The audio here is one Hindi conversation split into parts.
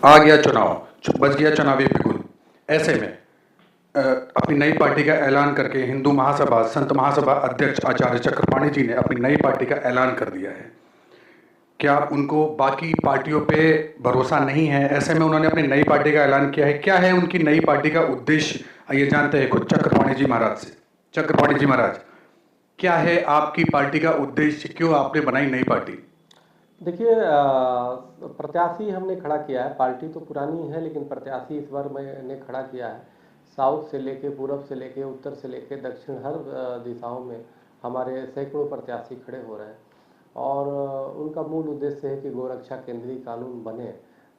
आ गया चुनाव, बच गया चुनावी बिगुल। ऐसे में अपनी नई पार्टी का ऐलान करके हिंदू महासभा संत महासभा अध्यक्ष आचार्य चक्रपाणी जी ने अपनी नई पार्टी का ऐलान कर दिया है। क्या उनको बाकी पार्टियों पे भरोसा नहीं है? ऐसे में उन्होंने अपनी नई पार्टी का ऐलान किया है। क्या है उनकी नई पार्टी का उद्देश्य, आइए जानते हैं खुद चक्रपाणी जी महाराज से। चक्रपाणी जी महाराज, क्या है आपकी पार्टी का उद्देश्य? क्यों आपने बनाई नई पार्टी? देखिए, प्रत्याशी हमने खड़ा किया है। पार्टी तो पुरानी है लेकिन प्रत्याशी इस बार मैंने खड़ा किया है। साउथ से लेके पूरब से लेके उत्तर से लेके दक्षिण हर दिशाओं में हमारे सैकड़ों प्रत्याशी खड़े हो रहे हैं और उनका मूल उद्देश्य है कि गोरक्षा केंद्रीय कानून बने,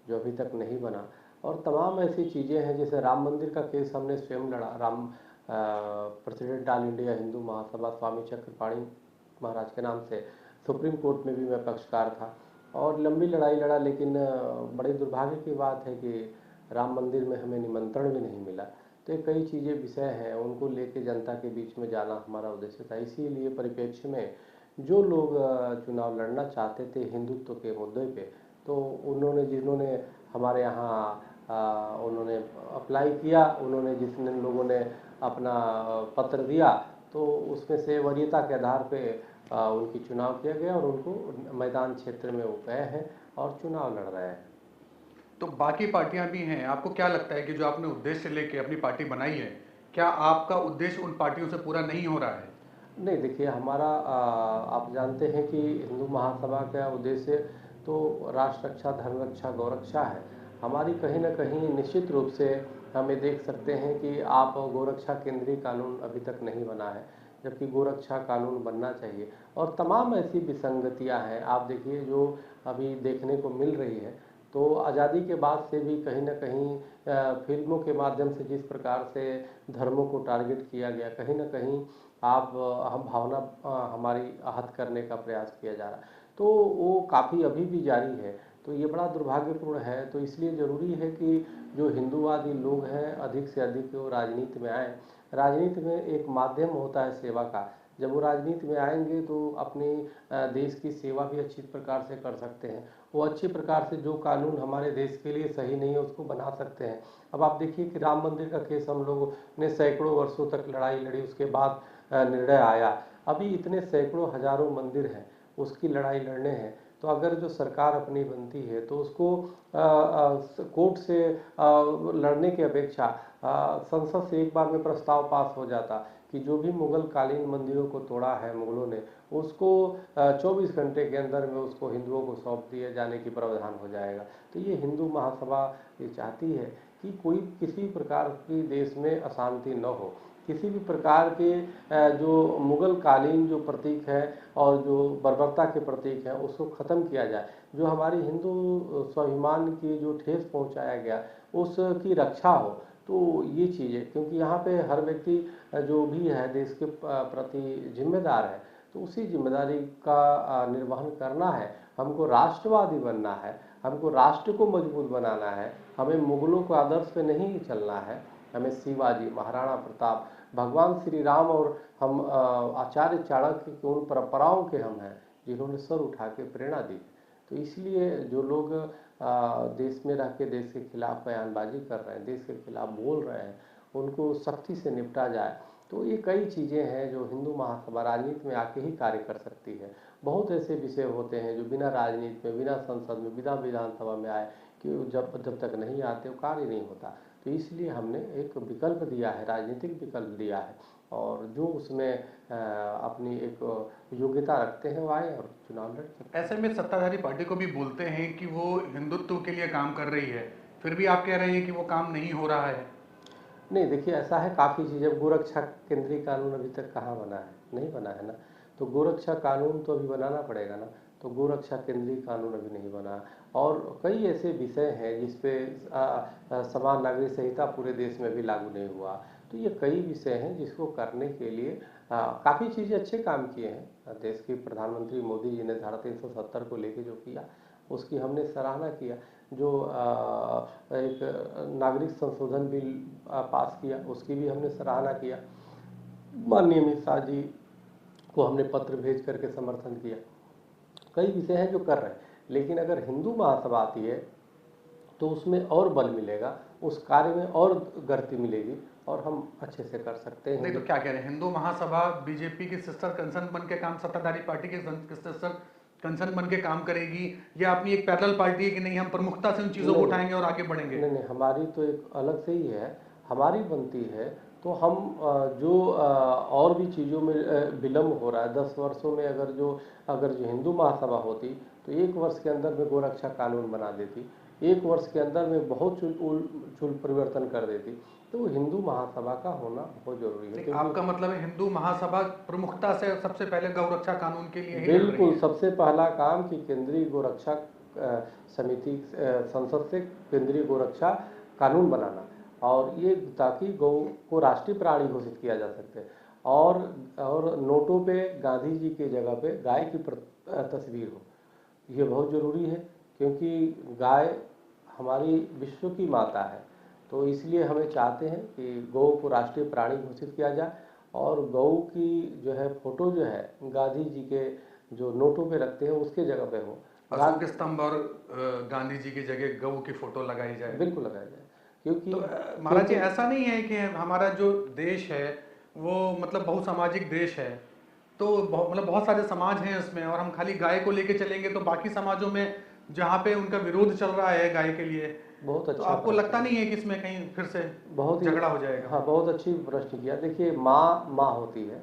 जो अभी तक नहीं बना। और तमाम ऐसी चीज़ें हैं, जैसे राम मंदिर का केस हमने स्वयं लड़ा। President all India Hindu Mahasabha स्वामी चक्रपाणी महाराज के नाम से सुप्रीम कोर्ट में भी मैं पक्षकार था और लंबी लड़ाई लड़ा, लेकिन बड़े दुर्भाग्य की बात है कि राम मंदिर में हमें निमंत्रण भी नहीं मिला। तो ये कई चीज़ें विषय हैं, उनको लेके जनता के बीच में जाना हमारा उद्देश्य था। इसीलिए परिप्रेक्ष्य में जो लोग चुनाव लड़ना चाहते थे हिंदुत्व के मुद्दे पे, तो जिन्होंने हमारे यहाँ उन्होंने अप्लाई किया, उन्होंने जितने लोगों ने अपना पत्र दिया, तो उसमें से वरीयता के आधार पे उनकी चुनाव किया गया और उनको मैदान क्षेत्र में वो गए हैं और चुनाव लड़ रहे हैं। तो बाकी पार्टियां भी हैं, आपको क्या लगता है कि जो आपने उद्देश्य लेके अपनी पार्टी बनाई है, क्या आपका उद्देश्य उन पार्टियों से पूरा नहीं हो रहा है? नहीं, देखिए, हमारा आप जानते हैं कि हिंदू महासभा का उद्देश्य तो राष्ट्र रक्षा, धर्म रक्षा, गौरक्षा है। हमारी कहीं ना कहीं निश्चित रूप से हमें देख सकते हैं कि आप गोरक्षा केंद्रीय कानून अभी तक नहीं बना है, जबकि गोरक्षा कानून बनना चाहिए। और तमाम ऐसी विसंगतियां हैं, आप देखिए, जो अभी देखने को मिल रही है। तो आज़ादी के बाद से भी कहीं ना कहीं फिल्मों के माध्यम से जिस प्रकार से धर्मों को टारगेट किया गया, कहीं ना कहीं आप हम भावना हमारी आहत करने का प्रयास किया जा रहा है, तो वो काफ़ी अभी भी जारी है। तो ये बड़ा दुर्भाग्यपूर्ण है। तो इसलिए ज़रूरी है कि जो हिंदूवादी लोग हैं अधिक से अधिक वो राजनीति में आएँ। राजनीति में एक माध्यम होता है सेवा का। जब वो राजनीति में आएंगे तो अपनी देश की सेवा भी अच्छी प्रकार से कर सकते हैं। वो अच्छी प्रकार से जो कानून हमारे देश के लिए सही नहीं है उसको बना सकते हैं। अब आप देखिए कि राम मंदिर का केस हम लोगों ने सैकड़ों वर्षों तक लड़ाई लड़ी, उसके बाद निर्णय आया। अभी इतने सैकड़ों हजारों मंदिर हैं, उसकी लड़ाई लड़ने हैं। तो अगर जो सरकार अपनी बनती है तो उसको कोर्ट से लड़ने की अपेक्षा संसद से एक बार में प्रस्ताव पास हो जाता कि जो भी मुगल कालीन मंदिरों को तोड़ा है मुगलों ने, उसको 24 घंटे के अंदर में उसको हिंदुओं को सौंप दिए जाने की प्रावधान हो जाएगा। तो ये हिंदू महासभा ये चाहती है कि कोई किसी प्रकार की देश में अशांति न हो, किसी भी प्रकार के जो मुगल कालीन जो प्रतीक है और जो बर्बरता के प्रतीक हैं उसको ख़त्म किया जाए। जो हमारी हिंदू स्वाभिमान की जो ठेस पहुंचाया गया उसकी रक्षा हो। तो ये चीज़ें, क्योंकि यहाँ पे हर व्यक्ति जो भी है देश के प्रति जिम्मेदार है, तो उसी जिम्मेदारी का निर्वहन करना है। हमको राष्ट्रवादी बनना है, हमको राष्ट्र को मजबूत बनाना है। हमें मुगलों को आदर्श पे नहीं चलना है। हमें शिवाजी, महाराणा प्रताप, भगवान श्री राम और हम आचार्य चाणक्य की उन परंपराओं के हम हैं जिन्होंने सर उठा के प्रेरणा दी। तो इसलिए जो लोग देश में रह के देश के खिलाफ बयानबाजी कर रहे हैं, देश के खिलाफ बोल रहे हैं, उनको सख्ती से निपटा जाए। तो ये कई चीज़ें हैं जो हिंदू महासभा राजनीति में आके ही कार्य कर सकती है। बहुत ऐसे विषय होते हैं जो बिना राजनीति में, बिना संसद में, बिना विधानसभा में आए कि जब तक नहीं आते वो कार्य नहीं होता। तो इसलिए हमने एक विकल्प दिया है, राजनीतिक विकल्प दिया है, और जो उसमें अपनी एक योग्यता रखते हैं वो आए और चुनाव लड़ सकते हैं। ऐसे में सत्ताधारी पार्टी को भी बोलते हैं कि वो हिंदुत्व के लिए काम कर रही है, फिर भी आप कह रहे हैं कि वो काम नहीं हो रहा है। नहीं, देखिए, ऐसा है काफ़ी चीज़ें। गोरक्षा केंद्रीय कानून अभी तक कहाँ बना है? नहीं बना है ना। तो गोरक्षा कानून तो अभी बनाना पड़ेगा ना। तो गोरक्षा केंद्रीय कानून अभी नहीं बना। और कई ऐसे विषय हैं जिसपे समान नागरिक संहिता पूरे देश में भी लागू नहीं हुआ। तो ये कई विषय हैं जिसको करने के लिए काफ़ी चीज़ें अच्छे काम किए हैं। देश के प्रधानमंत्री मोदी जी ने धारा 370 को लेके जो किया उसकी हमने सराहना किया। जो एक नागरिक संशोधन बिल पास किया उसकी भी हमने सराहना किया। माननीय अमित शाह जी को हमने पत्र भेज करके समर्थन किया। कई विषय हैं जो कर रहे हैं। लेकिन अगर हिंदू महासभा आती है तो उसमें और बल मिलेगा, उस कार्य में और गति मिलेगी और हम अच्छे से कर सकते हैं। नहीं तो क्या कह रहे हैं, हिंदू महासभा बीजेपी की सिस्टर कंसर्न बन के काम, सत्ताधारी पार्टी के सिस्टर कंसर्न बन के काम करेगी, या अपनी एक पैरेलल पार्टी है कि नहीं हम प्रमुखता से उन चीजों को नहीं, उठाएंगे और आगे बढ़ेंगे? नहीं नहीं, हमारी तो एक अलग से ही है, हमारी बनती है। तो हम जो और भी चीज़ों में विलम्ब हो रहा है, 10 वर्षों में अगर जो हिंदू महासभा होती तो 1 वर्ष के अंदर में गोरक्षा कानून बना देती, 1 वर्ष के अंदर में बहुत चूल परिवर्तन कर देती। तो हिंदू महासभा का होना बहुत जरूरी है, नहीं, आपका मतलब है हिंदू महासभा प्रमुखता से सबसे पहले गौरक्षा कानून के लिए ही लड़ रही बिल्कुल है? सबसे पहला काम कि केंद्रीय गोरक्षा समिति, संसद से केंद्रीय गोरक्षा कानून बनाना, और ये ताकि गौ को राष्ट्रीय प्राणी घोषित किया जा सके। और नोटों पे गांधी जी के जगह पे गाय की तस्वीर हो, ये बहुत ज़रूरी है, क्योंकि गाय हमारी विश्व की माता है। तो इसलिए हमें चाहते हैं कि गौ को राष्ट्रीय प्राणी घोषित किया जाए, और गौ की जो है फोटो जो है गांधी जी के जो नोटों पे रखते हैं उसके जगह पे हो। अशोक स्तंभ और गांधी जी की जगह गऊ की फोटो लगाई जाए। बिल्कुल लगाया जाए, क्योंकि तो महाराज जी ऐसा नहीं है कि हमारा जो देश है वो मतलब बहुसामाजिक देश है, तो मतलब बहुत सारे समाज हैं उसमें, और हम खाली गाय को लेके चलेंगे तो बाकी समाजों में जहाँ पे उनका विरोध चल रहा है गाय के लिए, बहुत तो अच्छा आपको प्रश्न लगता है। नहीं है कि इसमें कहीं फिर से बहुत ही झगड़ा हो जाएगा? हाँ, बहुत अच्छी प्रश्न किया। देखिए, माँ माँ होती है,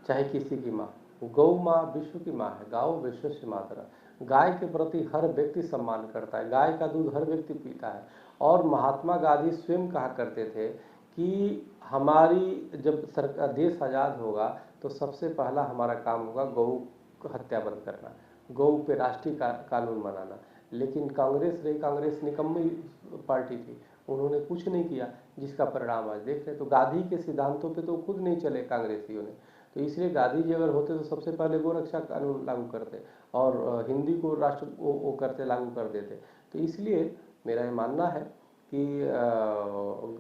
चाहे किसी की माँ। गौ माँ विश्व की माँ है, गाओ विश्व से मातरा। गाय के प्रति हर व्यक्ति सम्मान करता है, गाय का दूध हर व्यक्ति पीता है। और महात्मा गांधी स्वयं कहा करते थे कि हमारी जब सरकार देश आज़ाद होगा तो सबसे पहला हमारा काम होगा गौ हत्या बंद करना, गौ पे राष्ट्रीय कानून बनाना। लेकिन कांग्रेस रही, कांग्रेस निकम्मी पार्टी थी, उन्होंने कुछ नहीं किया, जिसका परिणाम आज देख रहे। तो गांधी के सिद्धांतों पे तो खुद नहीं चले कांग्रेसियों ने। तो इसलिए गांधी जी अगर होते तो सबसे पहले गोरक्षा कानून लागू करते और हिंदी को राष्ट्र वो करते, लागू कर देते। तो इसलिए मेरा ये मानना है कि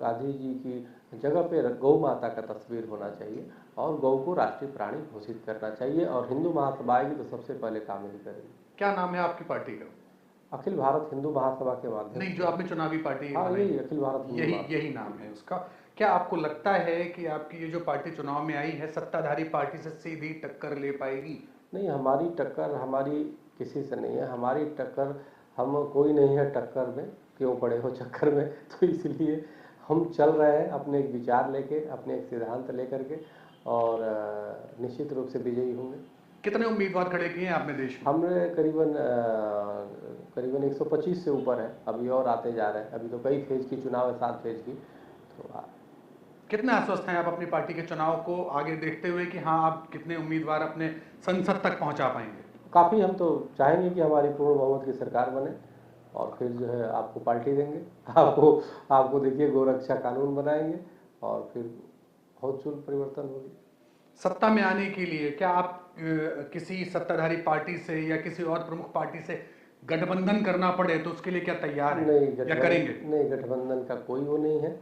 गांधी जी की जगह पे गौ माता का तस्वीर होना चाहिए और गौ को राष्ट्रीय प्राणी घोषित करना चाहिए, और हिंदू महासभा आएगी तो सबसे पहले काम यही करेगी। क्या नाम है आपकी पार्टी का? अखिल भारत हिंदू महासभा के माध्यम नहीं, से। जो आपने चुनावी पार्टी हाँ, बनाई, यही अखिल भारत हिंदू यही महासभा। यही नाम है उसका। क्या आपको लगता है कि आपकी ये जो पार्टी चुनाव में आई है सत्ताधारी पार्टी से सीधी टक्कर ले पाएगी? नहीं, हमारी टक्कर हमारी किसी से नहीं है, हमारी टक्कर हम कोई नहीं है टक्कर में, क्यों पड़े हो चक्कर में। तो इसलिए हम चल रहे हैं अपने एक विचार लेके, अपने एक सिद्धांत लेकर के, और निश्चित रूप से विजयी होंगे। कितने उम्मीदवार खड़े किए हैं आपने देश में? हमने करीबन 125 से ऊपर है, अभी और आते जा रहे हैं। अभी तो कई फेज की चुनाव है, 7 फेज की। तो कितने आश्वस्त हैं आप अपनी पार्टी के चुनाव को आगे देखते हुए कि हाँ आप कितने उम्मीदवार अपने संसद तक पहुंचा पाएंगे? काफ़ी, हम तो चाहेंगे कि हमारी पूर्ण बहुमत की सरकार बने, और फिर जो है आपको पार्टी देंगे, आपको देखिए गोरक्षा कानून बनाएंगे, और फिर बहुत चूल परिवर्तन होगी। सत्ता में आने के लिए क्या आप किसी सत्ताधारी पार्टी से या किसी और प्रमुख पार्टी से गठबंधन करना पड़े तो उसके लिए क्या तैयार हैं नहीं, या करेंगे? नहीं, गठबंधन का कोई वो नहीं है,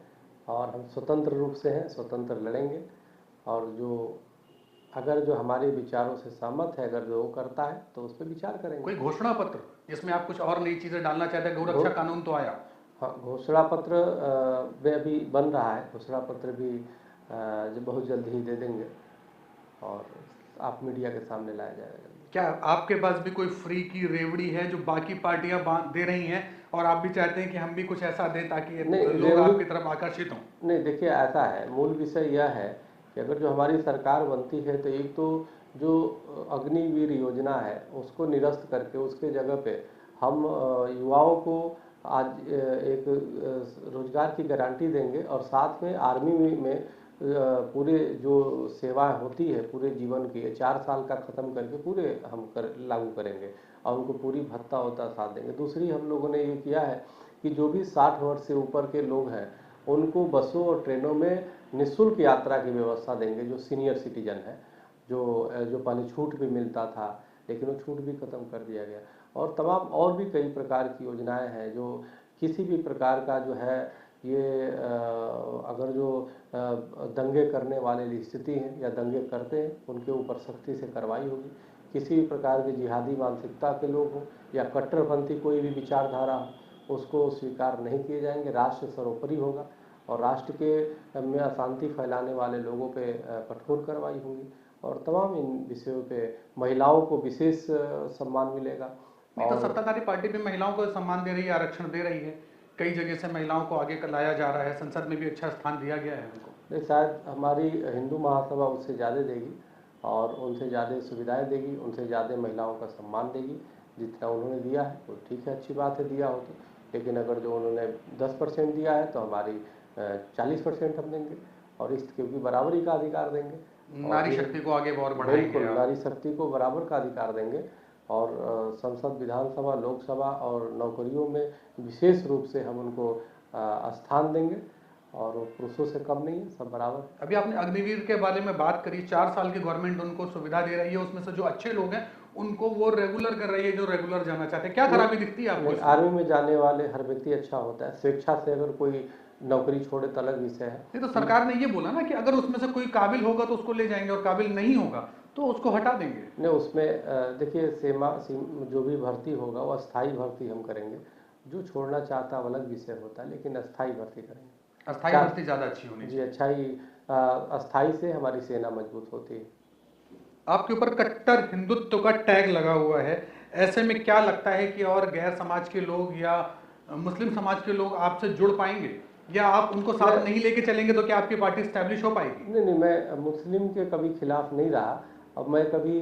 और हम स्वतंत्र रूप से हैं, स्वतंत्र लड़ेंगे। और अगर जो हमारे विचारों से सहमत है, अगर जो वो करता है तो उस पर विचार करेंगे। कोई घोषणा पत्र जिसमें आप कुछ और नई चीजें डालना चाहते हैं? गौरक्षा कानून तो आया। हाँ, घोषणा पत्र में अभी बन रहा है, घोषणा पत्र भी जो बहुत जल्द ही दे देंगे, और आप मीडिया के सामने लाया जाएगा। क्या आपके पास भी कोई फ्री की रेवड़ी है जो बाकी पार्टियां दे रही हैं और आप भी चाहते हैं कि हम भी कुछ ऐसा दें ताकि लोग आपकी तरफ आकर्षित हों? नहीं, देखिए ऐसा है, मूल विषय यह है कि अगर जो हमारी सरकार बनती है तो एक तो जो अग्निवीर योजना है उसको निरस्त करके उसके जगह पे हम युवाओं को आज एक रोजगार की गारंटी देंगे, और साथ में आर्मी में पूरे जो सेवा होती है पूरे जीवन की 4 साल का ख़त्म करके पूरे हम लागू करेंगे, और उनको पूरी भत्ता होता साथ देंगे। दूसरी हम लोगों ने ये किया है कि जो भी 60 वर्ष से ऊपर के लोग हैं उनको बसों और ट्रेनों में निःशुल्क यात्रा की व्यवस्था देंगे, जो सीनियर सिटीजन है, जो पहले छूट भी मिलता था लेकिन वो छूट भी ख़त्म कर दिया गया। और तमाम और भी कई प्रकार की योजनाएं हैं जो किसी भी प्रकार का जो है ये अगर जो दंगे करने वाले स्थिति हैं या दंगे करते हैं उनके ऊपर सख्ती से कार्रवाई होगी। किसी भी प्रकार के जिहादी मानसिकता के लोग हों या कट्टरपंथी कोई भी विचारधारा हो उसको स्वीकार नहीं किए जाएंगे। राष्ट्र सर्वोपरि होगा और राष्ट्र के में अशांति फैलाने वाले लोगों पे कठोर कार्रवाई होगी और तमाम इन विषयों पे महिलाओं को विशेष सम्मान मिलेगा। नहीं तो और सत्ताधारी पार्टी भी महिलाओं को सम्मान दे रही है, आरक्षण दे रही है, कई जगह से महिलाओं को आगे लाया जा रहा है, संसद में भी अच्छा स्थान दिया गया है उनको। नहीं, शायद हमारी हिंदू महासभा उससे ज़्यादा देगी और उनसे ज़्यादा सुविधाएं देगी, उनसे ज़्यादा महिलाओं का सम्मान देगी। जितना उन्होंने दिया है वो ठीक है, अच्छी बात है दिया हो तो, लेकिन अगर जो उन्होंने 10% दिया है तो हमारी 40% हम देंगे और इस क्योंकि बराबरी का अधिकार देंगे। नारी शक्ति को आगे और बढ़ाएंगे बिल्कुल, आप। नारी शक्ति को बराबर का अधिकार देंगे और संसद, विधानसभा, लोकसभा और नौकरियों में विशेष रूप से हम उनको स्थान देंगे और वो पुरुषों से कम नहीं है, सब बराबर। अभी आपने अग्निवीर के बारे में बात करी, 4 साल की गवर्नमेंट उनको सुविधा दे रही है, उसमें से जो अच्छे लोग हैं उनको वो रेगुलर कर रही है, जो रेगुलर जाना चाहते हैं। क्या खराबी दिखती है आपको? आर्मी में जाने वाले हर व्यक्ति अच्छा होता है, स्वेच्छा से अगर कोई नौकरी छोड़े तो अलग विषय है। नहीं तो सरकार ने ये बोला ना कि अगर उसमें से कोई काबिल होगा तो उसको ले जाएंगे और काबिल नहीं होगा तो उसको हटा देंगे। नहीं, उसमें देखिए जो भी भर्ती होगा वो अस्थाई भर्ती हम करेंगे, जो छोड़ना चाहता है वो अलग विषय होता है, लेकिन अस्थाई भर्ती करेंगे। अस्थाई भर्ती ज्यादा अच्छी होनी जी, अस्थाई से हमारी सेना मजबूत होती है। आपके ऊपर कट्टर हिंदुत्व का टैग लगा हुआ है, ऐसे में क्या लगता है कि और गैर समाज के लोग या मुस्लिम समाज के लोग आपसे जुड़ पाएंगे या आप उनको साथ नहीं लेके चलेंगे तो क्या आपकी पार्टी स्टैब्लिश हो पाएगी? नहीं, मैं मुस्लिम के कभी खिलाफ नहीं रहा। अब मैं कभी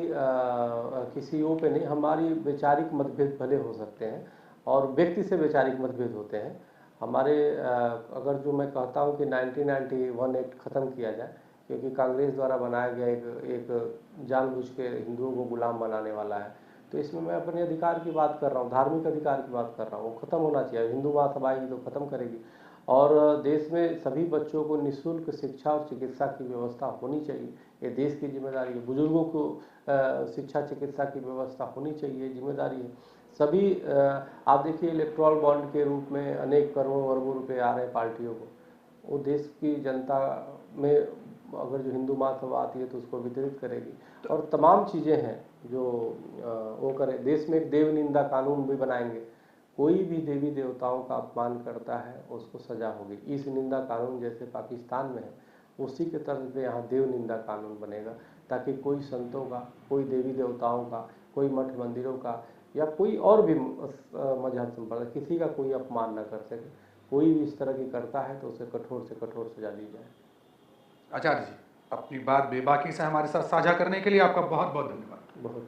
किसी वो पे नहीं, हमारी वैचारिक मतभेद भले हो सकते हैं और व्यक्ति से वैचारिक मतभेद होते हैं हमारे। अगर जो मैं कहता हूँ कि 1991 एक्ट ख़त्म किया जाए, क्योंकि कांग्रेस द्वारा बनाया गया एक जानबूझ के हिंदुओं को गुलाम बनाने वाला है, तो इसमें मैं अपने अधिकार की बात कर रहा हूँ, धार्मिक अधिकार की बात कर रहा हूँ, वो ख़त्म होना चाहिए। हिंदू महासभा ही तो ख़त्म करेगी और देश में सभी बच्चों को निःशुल्क शिक्षा और चिकित्सा की व्यवस्था होनी चाहिए, ये देश की जिम्मेदारी है। बुजुर्गों को शिक्षा चिकित्सा की व्यवस्था होनी चाहिए, जिम्मेदारी है। सभी आप देखिए इलेक्ट्रॉल बॉन्ड के रूप में अनेक करोड़ों अरबों रुपए आ रहे हैं पार्टियों को, वो देश की जनता में अगर जो हिंदू महासभा आती है तो उसको वितरित करेगी और तमाम चीज़ें हैं जो वो करे। देश में एक देव निंदा कानून भी बनाएंगे, कोई भी देवी देवताओं का अपमान करता है उसको सजा होगी। इस निंदा कानून जैसे पाकिस्तान में है उसी के तर्ज पे यहाँ देव निंदा कानून बनेगा, ताकि कोई संतों का, कोई देवी देवताओं का, कोई मठ मंदिरों का या कोई और भी मजहब संप्रदाय किसी का कोई अपमान न कर सके। कोई भी इस तरह की करता है तो उसे कठोर से कठोर सजा दी जाए। आचार्य जी, अपनी बात बेबाकी से हमारे साथ साझा करने के लिए आपका बहुत बहुत धन्यवाद। बहुत